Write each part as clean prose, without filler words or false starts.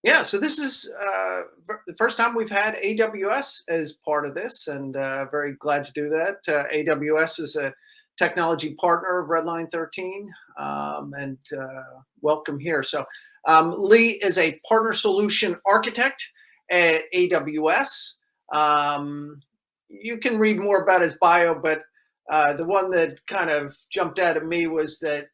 Yeah, so this is the first time we've had AWS as part of this, and very glad to do that. AWS is a technology partner of Redline 13, and welcome here. Lee is a partner solution architect at AWS. You can read more about his bio, but the one that kind of jumped out at me was that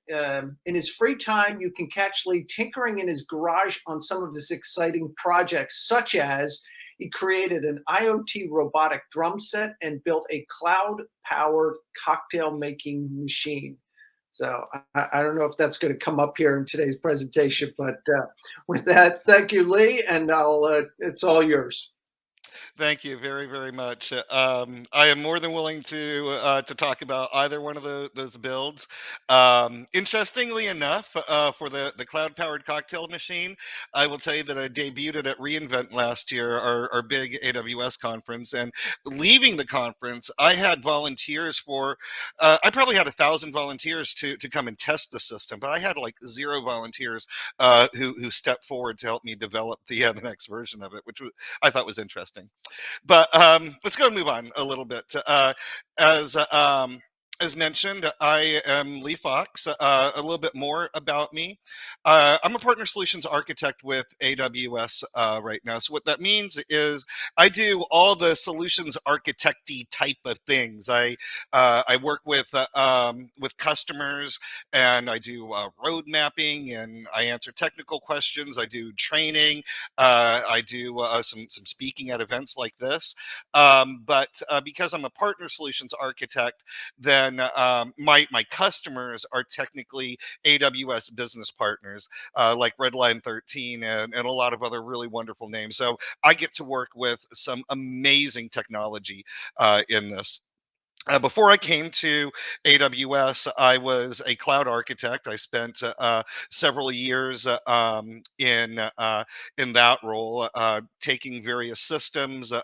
in his free time, you can catch Lee tinkering in his garage on some of his exciting projects, such as he created an IoT robotic drum set and built a cloud powered cocktail making machine. So I don't know if that's going to come up here in today's presentation, but with that, thank you, Lee, and it's all yours. Thank you very, very much. I am more than willing to talk about either one of those builds. Interestingly enough, for the cloud-powered cocktail machine, I will tell you that I debuted it at reInvent last year, our big AWS conference, and leaving the conference, I had volunteers for. I probably had 1,000 volunteers to come and test the system, but I had like zero volunteers who stepped forward to help me develop the next version of it, which I thought was interesting. But let's go and move on a little bit. As as mentioned, I am Lee Fox. A little bit more about me. I'm a partner solutions architect with AWS right now. So what that means is I do all the solutions architecty type of things. I work with customers, and I do road mapping, and I answer technical questions. I do training. I do some speaking at events like this. But because I'm a partner solutions architect, then my customers are technically AWS business partners, like Redline 13 and a lot of other really wonderful names. So I get to work with some amazing technology in this. Before I came to AWS, I was a cloud architect. I spent several years in that role, taking various systems,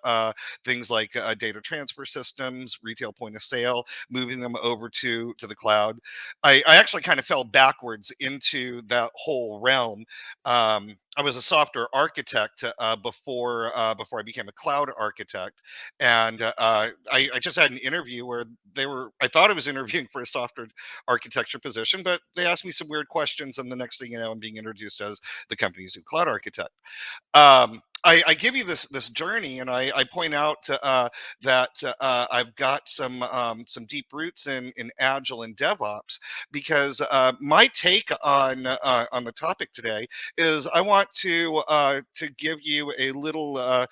things like data transfer systems, retail point of sale, moving them over to the cloud. I actually kind of fell backwards into that whole realm. I was a software architect before I became a cloud architect, and I just had an interview where I thought I was interviewing for a software architecture position, but they asked me some weird questions, and the next thing you know, I'm being introduced as the company's new cloud architect. I give you this journey, and I point out that I've got some deep roots in Agile and DevOps, because my take on the topic today is I want to give you a little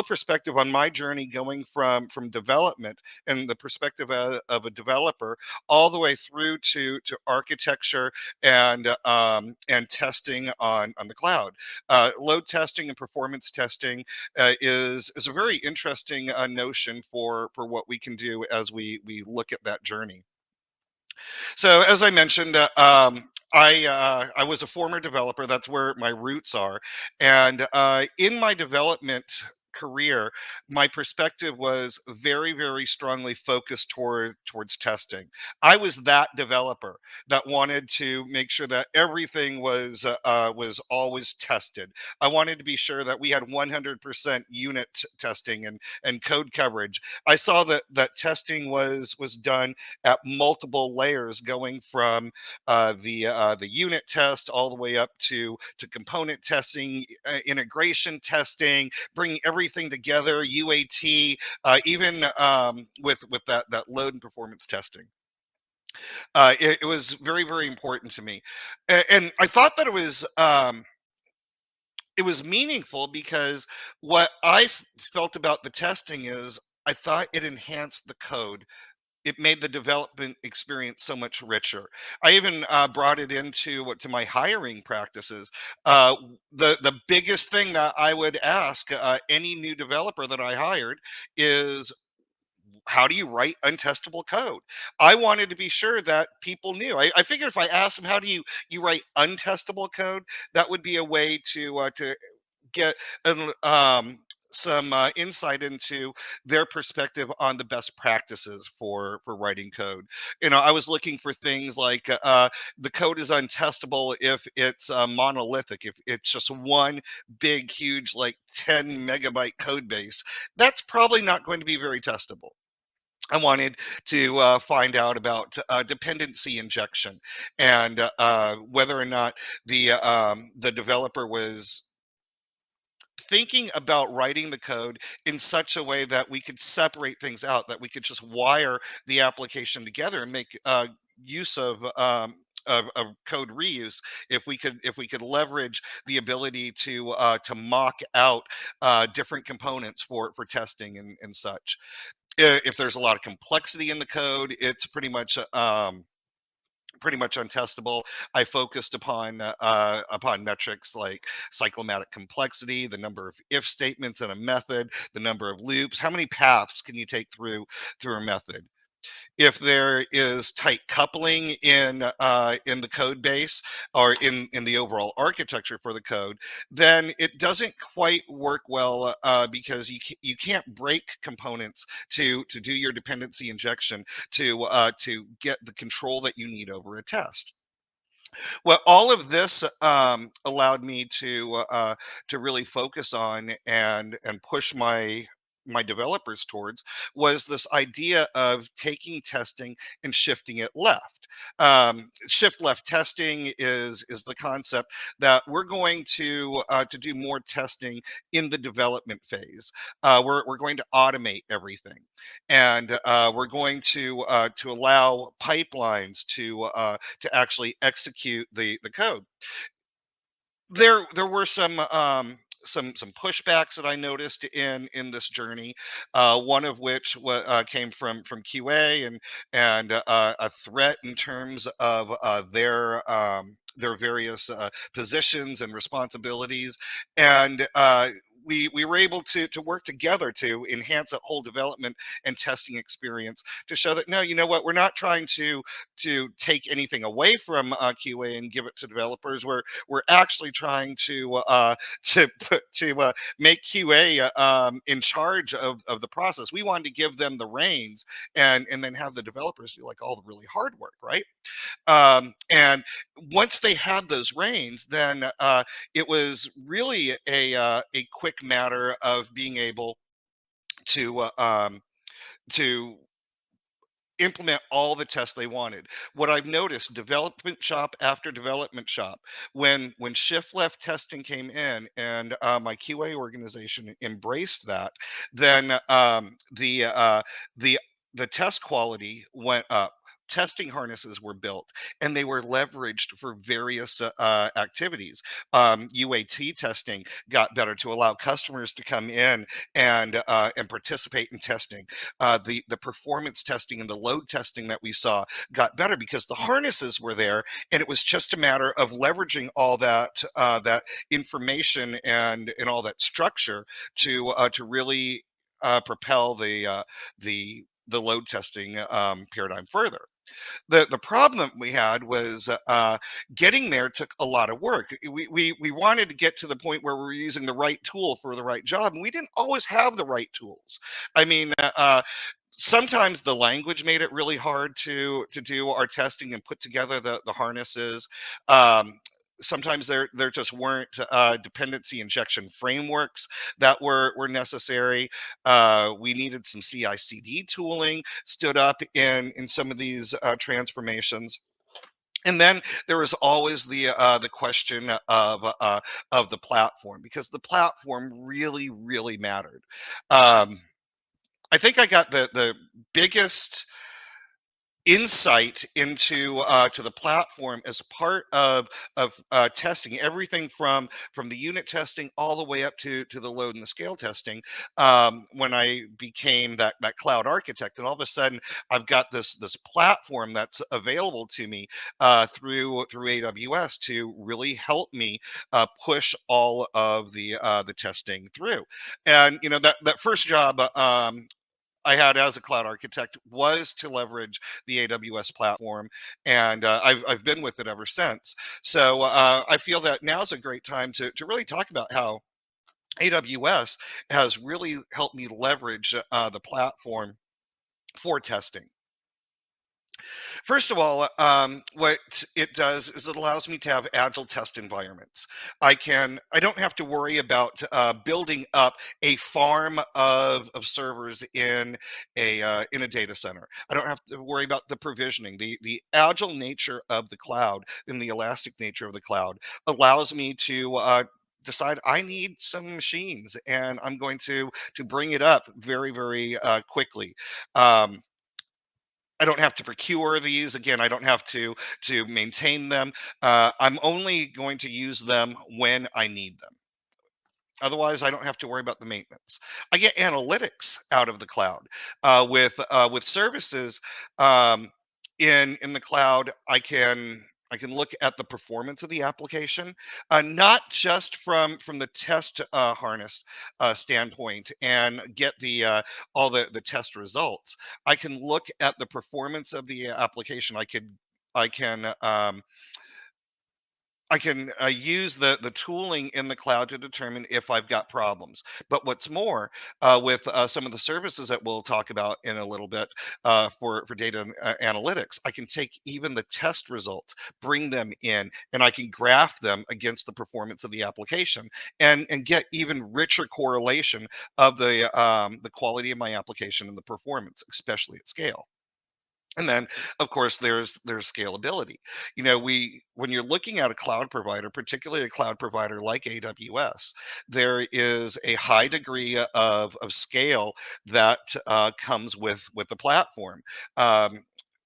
perspective on my journey going from development and the perspective of a developer all the way through to architecture and testing on the cloud. Load testing and performance testing is a very interesting notion for what we can do as we look at that journey. So as I mentioned, I was a former developer. That's where my roots are, and in my development career, my perspective was very, very strongly focused towards testing. I was that developer that wanted to make sure that everything was always tested. I wanted to be sure that we had 100% unit testing and code coverage. I saw that testing was done at multiple layers, going from the unit test all the way up to component testing, integration testing, bringing everything together, UAT, even with that load and performance testing. It was very, very important to me, and I thought that it was meaningful because what felt about the testing is I thought it enhanced the code. It made the development experience so much richer. I even brought it into what to my hiring practices. The biggest thing that I would ask any new developer that I hired is, how do you write untestable code? I wanted to be sure that people knew. I figured if I asked them, how do you write untestable code, that would be a way to get an, some insight into their perspective on the best practices for writing code. I was looking for things like the code is untestable if it's monolithic, if it's just one big, huge, like 10 megabyte code base. That's probably not going to be very testable. I wanted to find out about dependency injection and whether or not the developer was thinking about writing the code in such a way that we could separate things out, that we could just wire the application together and make use of code reuse. If we could leverage the ability to mock out different components for testing and such. If there's a lot of complexity in the code, it's pretty much untestable. I focused upon metrics like cyclomatic complexity, the number of if statements in a method, the number of loops, how many paths can you take through a method. If there is tight coupling in the code base or in the overall architecture for the code, then it doesn't quite work well because you can't break components to do your dependency injection to get the control that you need over a test. Well, all of this allowed me to really focus on and push my developers towards was this idea of taking testing and shifting it left. Shift left testing is the concept that we're going to do more testing in the development phase. We're going to automate everything, and we're going to allow pipelines to actually execute the code. There were some pushbacks that I noticed in this journey. One of which came from QA and a threat in terms of their various positions and responsibilities, and we were able to work together to enhance that whole development and testing experience to show that no, you know what, we're not trying to take anything away from QA and give it to developers. We're actually trying to make QA in charge of the process. We wanted to give them the reins and then have the developers do like all the really hard work, right? And once they had those reins, then it was really a quick matter of being able to to implement all the tests they wanted. What I've noticed, development shop after development shop, when shift left testing came in and my QA organization embraced that, then the the test quality went up. Testing harnesses were built and they were leveraged for various activities. UAT testing got better to allow customers to come in and participate in testing. The performance testing and the load testing that we saw got better because the harnesses were there, and it was just a matter of leveraging all that information and all that structure to really propel the load testing paradigm further. The problem we had was getting there took a lot of work. We wanted to get to the point where we were using the right tool for the right job, and we didn't always have the right tools. I mean, sometimes the language made it really hard to do our testing and put together the harnesses. Um, Sometimes there just weren't dependency injection frameworks that were necessary. We needed some CI/CD tooling stood up in some of these transformations. And then there was always the question of the platform, because the platform really mattered. Um, I think I got the biggest insight into to the platform as part of testing everything from the unit testing all the way up to the load and the scale testing. When I became that cloud architect, and all of a sudden I've got this platform that's available to me through AWS to really help me push all of the testing through. And that first job I had as a cloud architect was to leverage the AWS platform, and I've been with it ever since. So I feel that now is a great time to really talk about AWS has really helped me leverage the platform for testing. First of all, what it does is it allows me to have agile test environments. I don't have to worry about building up a farm of servers in a data center. I don't have to worry about the provisioning. The agile nature of the cloud and the elastic nature of the cloud allows me to decide I need some machines, and I'm going to bring it up very quickly. Um, I don't have to procure these. Again, I don't have to maintain them. I'm only going to use them when I need them. Otherwise, I don't have to worry about the maintenance. I get analytics out of the cloud with services in the cloud. I can look at the performance of the application, not just from the test harness standpoint, and get all the test results. I can look at the performance of the application. I can use the tooling in the cloud to determine if I've got problems. But what's more, with some of the services that we'll talk about in a little bit for data analytics, I can take even the test results, bring them in, and I can graph them against the performance of the application, and get even richer correlation of the quality of my application and the performance, especially at scale. And then, of course, there's scalability. We when you're looking at a cloud provider, particularly a cloud provider like AWS, there is a high degree of scale that comes with the platform.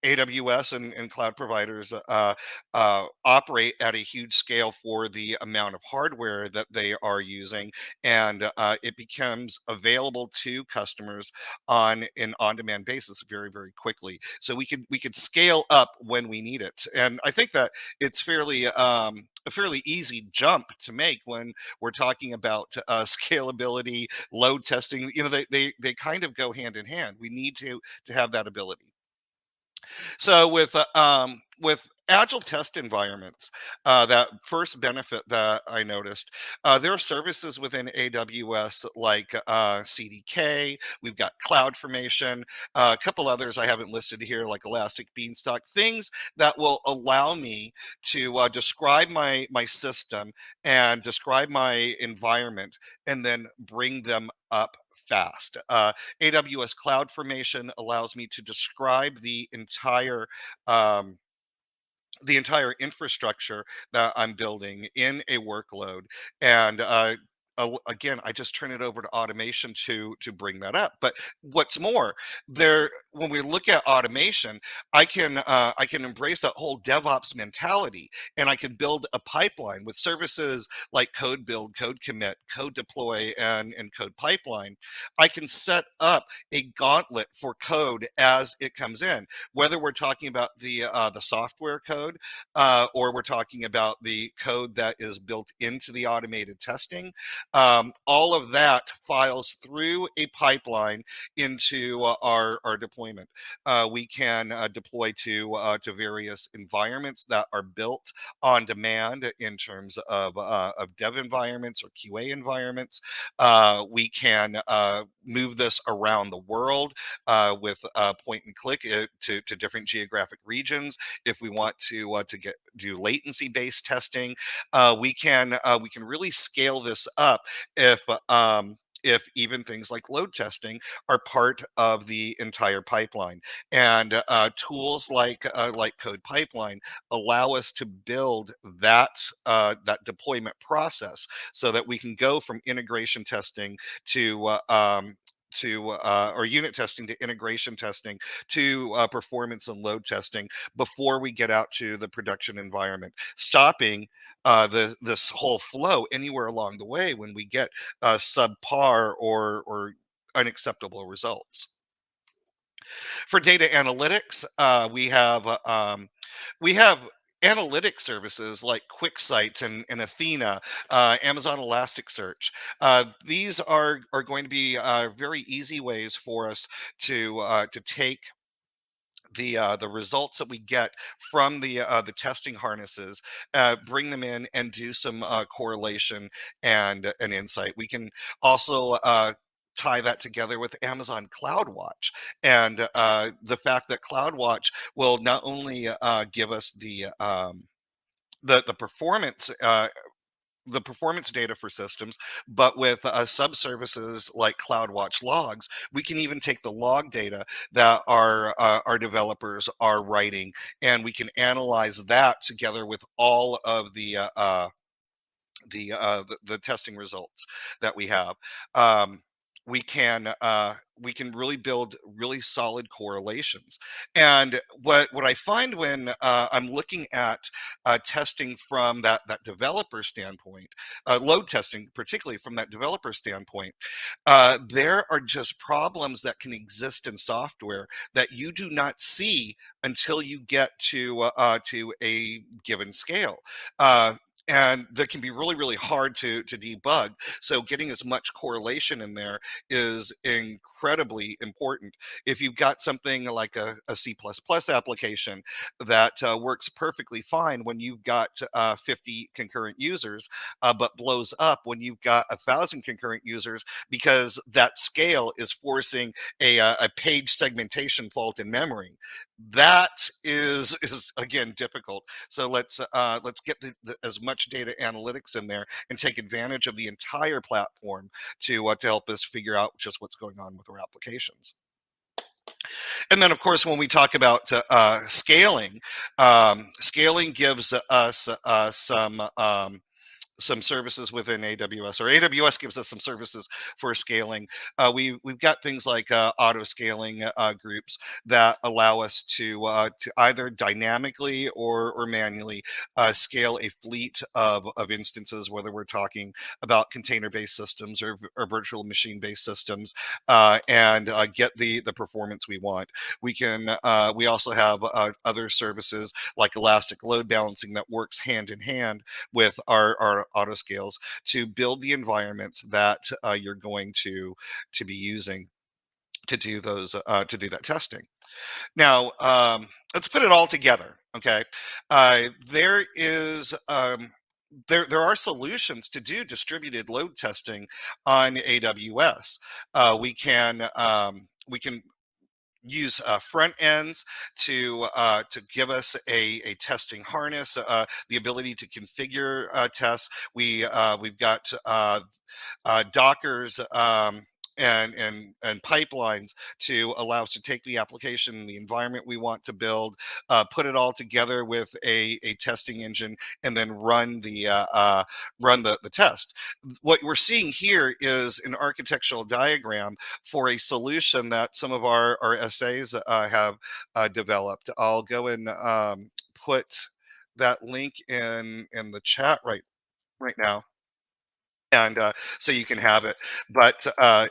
AWS and cloud providers operate at a huge scale for the amount of hardware that they are using, and it becomes available to customers on an on-demand basis very quickly. So we could scale up when we need it, and I think that it's a fairly easy jump to make when we're talking about scalability, load testing. They kind of go hand in hand. We need to have that ability. So with agile test environments, that first benefit that I noticed, there are services within AWS like CDK. We've got CloudFormation, a couple others I haven't listed here, like Elastic Beanstalk, things that will allow me to describe my system and describe my environment, and then bring them up fast. AWS CloudFormation allows me to describe um, the entire infrastructure that I'm building in a workload, and again, I just turn it over to automation to bring that up. But what's more, there when we look at automation, I can embrace that whole DevOps mentality, and I can build a pipeline with services like code build, code commit, code deploy, and code pipeline. I can set up a gauntlet for code as it comes in, whether we're talking about the software code, or we're talking about the code that is built into the automated testing. All of that files through a pipeline into our deployment. We can deploy to various environments that are built on demand in terms of dev environments or QA environments. We can move this around the world with point and click to different geographic regions. If we want to get do latency based testing, we can really scale this up if if even things like load testing are part of the entire pipeline. And tools like Code Pipeline allow us to build that deployment process, so that we can go from integration testing to or unit testing to integration testing to performance and load testing before we get out to the production environment, stopping this whole flow anywhere along the way when we get subpar or unacceptable results. For data analytics, we have analytic services like QuickSight and Athena, Amazon Elasticsearch. These are going to be very easy ways for us to take the results that we get from the testing harnesses, bring them in and do some correlation and an insight. We can also tie that together with Amazon CloudWatch, and the fact that CloudWatch will not only give us the performance the performance data for systems, but with subservices like CloudWatch logs, we can even take the log data that our developers are writing, and we can analyze that together with all of the testing results that we have. Um, we can really build really solid correlations. And what I find when I'm looking at testing from that developer standpoint, load testing particularly from that developer standpoint, there are just problems that can exist in software that you do not see until you get to a given scale. Uh, and that can be really really hard to debug, so getting as much correlation in there is incredibly important. If you've got something like a C++ application that works perfectly fine when you've got 50 concurrent users, but blows up when you've got 1,000 concurrent users because that scale is forcing a page segmentation fault in memory, that is again difficult. So let's get as much data analytics in there and take advantage of the entire platform to help us figure out just what's going on with our applications. And then, of course, when we talk about scaling, scaling gives us some services within AWS, or AWS gives us some services for scaling. We've got things like auto scaling groups that allow us to either dynamically or manually scale a fleet of instances, whether we're talking about container-based systems or virtual machine-based systems, and get the performance we want. We also have other services like elastic load balancing that works hand in hand with our auto scales to build the environments that you're going to be using to do that testing. Now, let's put it all together. Okay, there are solutions to do distributed load testing on AWS. We can use front ends to give us a testing harness, the ability to configure tests. We've got Docker's and pipelines to allow us to take the application, the environment we want to build, put it all together with a testing engine, and then run the test. What we're seeing here is an architectural diagram for a solution that some of our SAs have developed. I'll go and put that link in the chat right now, and so you can have it. But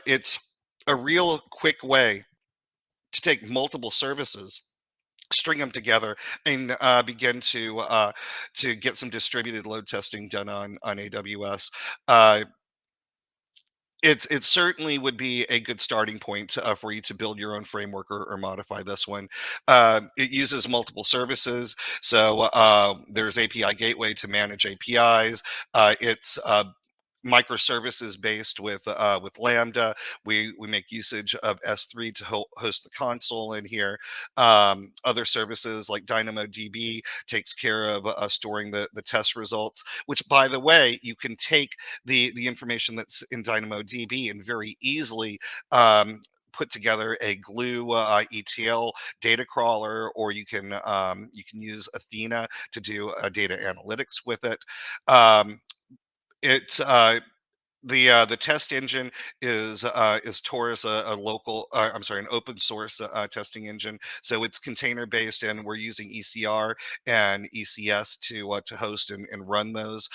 it's a real quick way to take multiple services, string them together, and begin to get some distributed load testing done on AWS. Uh, it certainly would be a good starting point for you to build your own framework or modify this one. It uses multiple services, so there's API gateway to manage APIs. It's microservices based with Lambda. We make usage of S3 to host the console in here. Other services like DynamoDB takes care of storing the test results. Which, by the way, you can take the information that's in DynamoDB and very easily put together a glue ETL data crawler, or you can use Athena to do data analytics with it. Um, it's the test engine is Taurus, a local, I'm sorry, an open source testing engine. So it's container based, and we're using ECR and ECS to host and run those.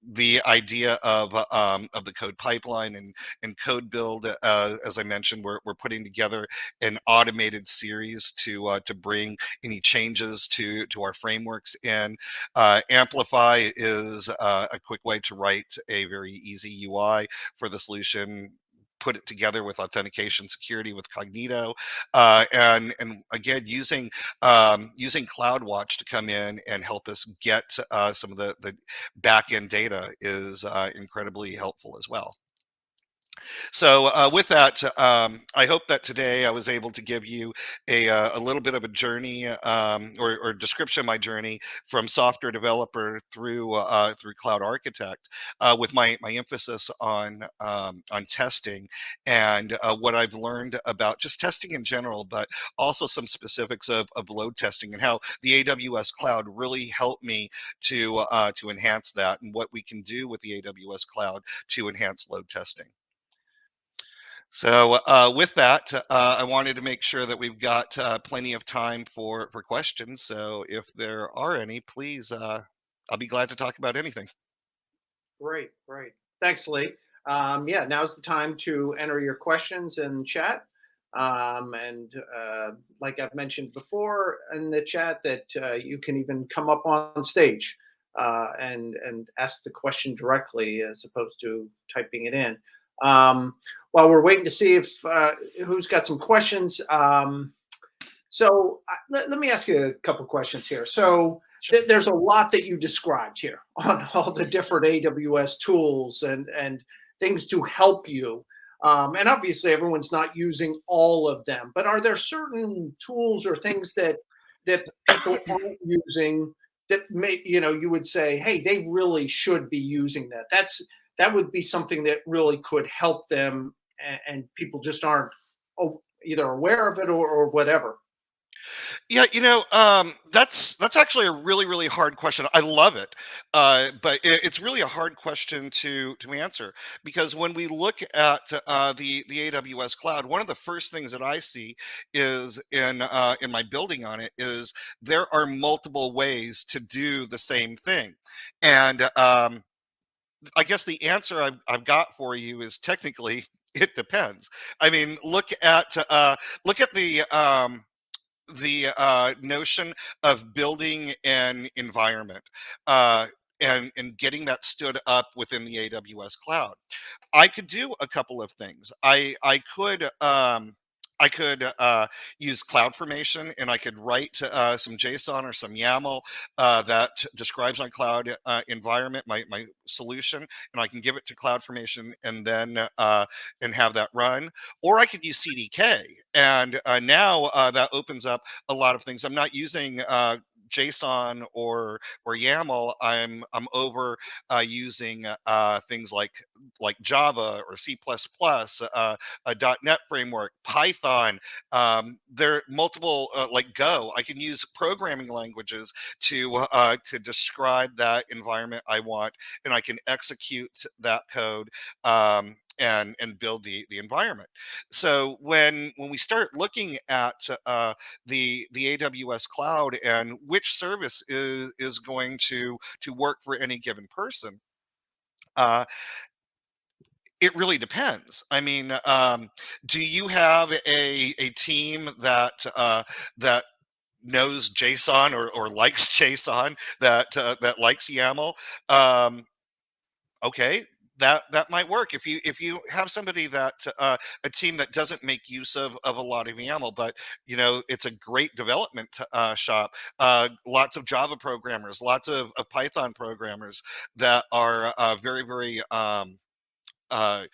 The idea of the code pipeline and code build, as I mentioned, we're putting together an automated series to bring any changes to our frameworks in. Amplify is a quick way to write a very easy UI for the solution. put it together with authentication security with Cognito, and again using CloudWatch to come in and help us get some of the back end data is incredibly helpful as well. So with that, I hope that today I was able to give you a little bit of a journey or description of my journey from software developer through cloud architect, with my emphasis on testing and what I've learned about just testing in general, but also some specifics of load testing and how the AWS cloud really helped me to enhance that and what we can do with the AWS cloud to enhance load testing. So with that, I wanted to make sure that we've got plenty of time for questions. So if there are any, please, I'll be glad to talk about anything. Great, great. Thanks, Lee. Yeah, now's the time to enter your questions in chat. And like I've mentioned before in the chat, that you can even come up on stage and ask the question directly as opposed to typing it in. While we're waiting to see if who's got some questions, let me ask you a couple questions here. So Sure. there's a lot that you described here on all the different AWS tools and things to help you. And obviously, everyone's not using all of them. But are there certain tools or things that people aren't using that may you would say, hey, they really should be using that? That would be something that really could help them, and people just aren't either aware of it or whatever. Yeah, that's actually a really hard question. I love it, but it's really a hard question to answer because when we look at the AWS cloud, one of the first things that I see is in my building on it is there are multiple ways to do the same thing, and I guess the answer I've got for you is technically it depends. I mean, look at the notion of building an environment uh, and getting that stood up within the AWS cloud. I could do a couple of things. I could use CloudFormation and I could write some JSON or some YAML that describes my cloud environment, my solution, and I can give it to CloudFormation and have that run. Or I could use CDK, and now that opens up a lot of things. I'm not using JSON or YAML. I'm over using things like Java or C++, a .NET framework, Python. There are multiple like Go. I can use programming languages to describe that environment I want, and I can execute that code. And build the environment. So when we start looking at the AWS cloud and which service is going to work for any given person, uh, it really depends. I mean, do you have a team that knows JSON or likes JSON that likes YAML? Um, okay, that might work if you have somebody that a team that doesn't make use of a lot of YAML, but it's a great development shop. Lots of Java programmers, lots of Python programmers that are very uh,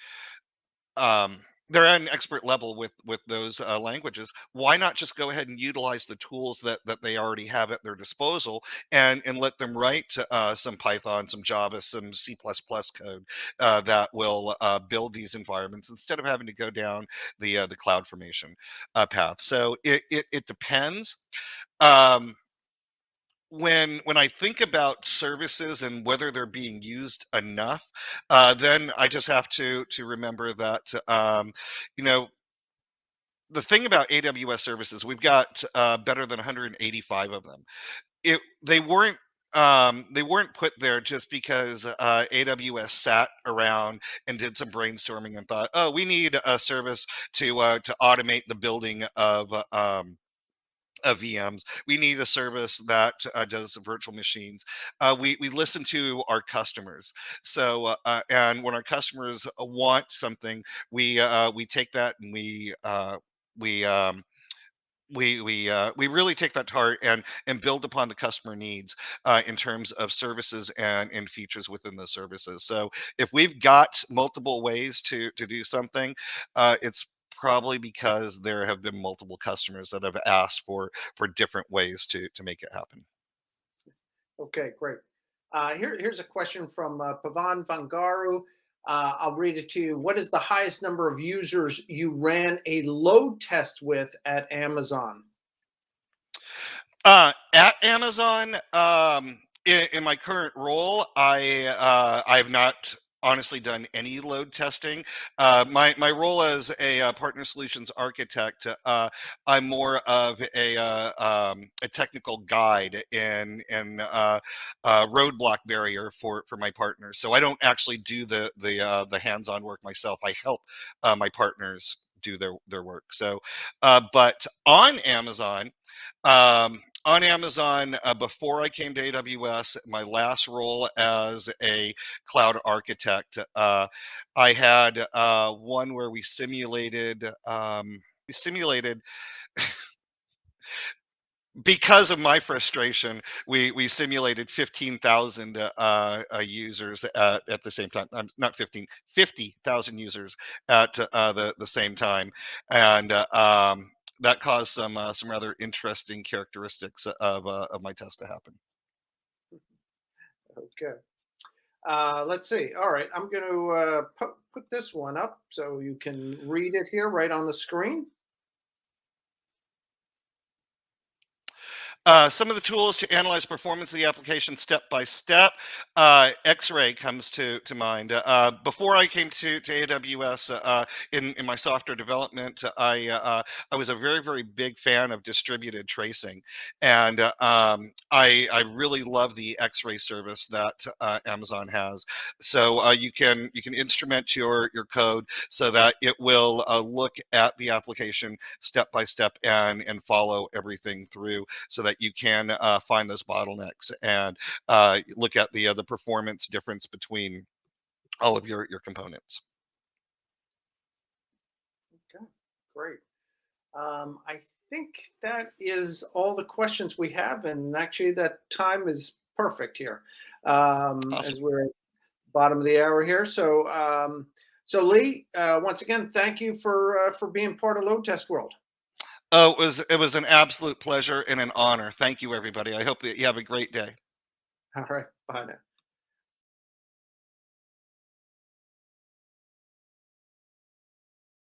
um, they're at an expert level with those languages. Why not just go ahead and utilize the tools that they already have at their disposal and let them write some Python, some Java, some C++ code that will build these environments instead of having to go down the cloud formation path. So it depends. Um, when I think about services and whether they're being used enough, then I just have to remember that you know the thing about AWS services, we've got better than 185 of them. They weren't put there just because AWS sat around and did some brainstorming and thought, oh, we need a service to automate the building VMs. We need a service that does virtual machines. We listen to our customers. And when our customers want something, we take that and we um, we really take that to heart and build upon the customer needs in terms of services and features within those services. So if we've got multiple ways to do something, it's probably because there have been multiple customers that have asked for different ways to make it happen. Okay, great. Here's a question from Pavan Vangaru. I'll read it to you. What is the highest number of users you ran a load test with at Amazon? At Amazon, in my current role, I have not honestly done any load testing. My role as a partner solutions architect, I'm more of a technical guide and roadblock barrier for my partners. So I don't actually do the hands-on work myself. I help my partners do their work. But on Amazon, before I came to AWS, my last role as a cloud architect, I had one where we simulated because of my frustration, we simulated 15,000 users at the same time. Not 15, 50,000 users at the same time, and that caused some rather interesting characteristics of my test to happen. Okay. Let's see. All right. I'm going to put this one up so you can read it here right on the screen. Some of the tools to analyze performance of the application step by step. X-ray comes to mind. Before I came to AWS, in my software development, I was a very big fan of distributed tracing, and I really love the X-ray service that Amazon has. So you can instrument your code so that it will look at the application step by step and follow everything through so that you can find those bottlenecks and look at the performance difference between all of your components. Okay, great. I think that is all the questions we have, and actually, that time is perfect here Awesome. as we're at the bottom of the hour here. So Lee, once again, thank you for being part of Load Test World. Oh, it was an absolute pleasure and an honor. Thank you, everybody. I hope that you have a great day. All right, bye now.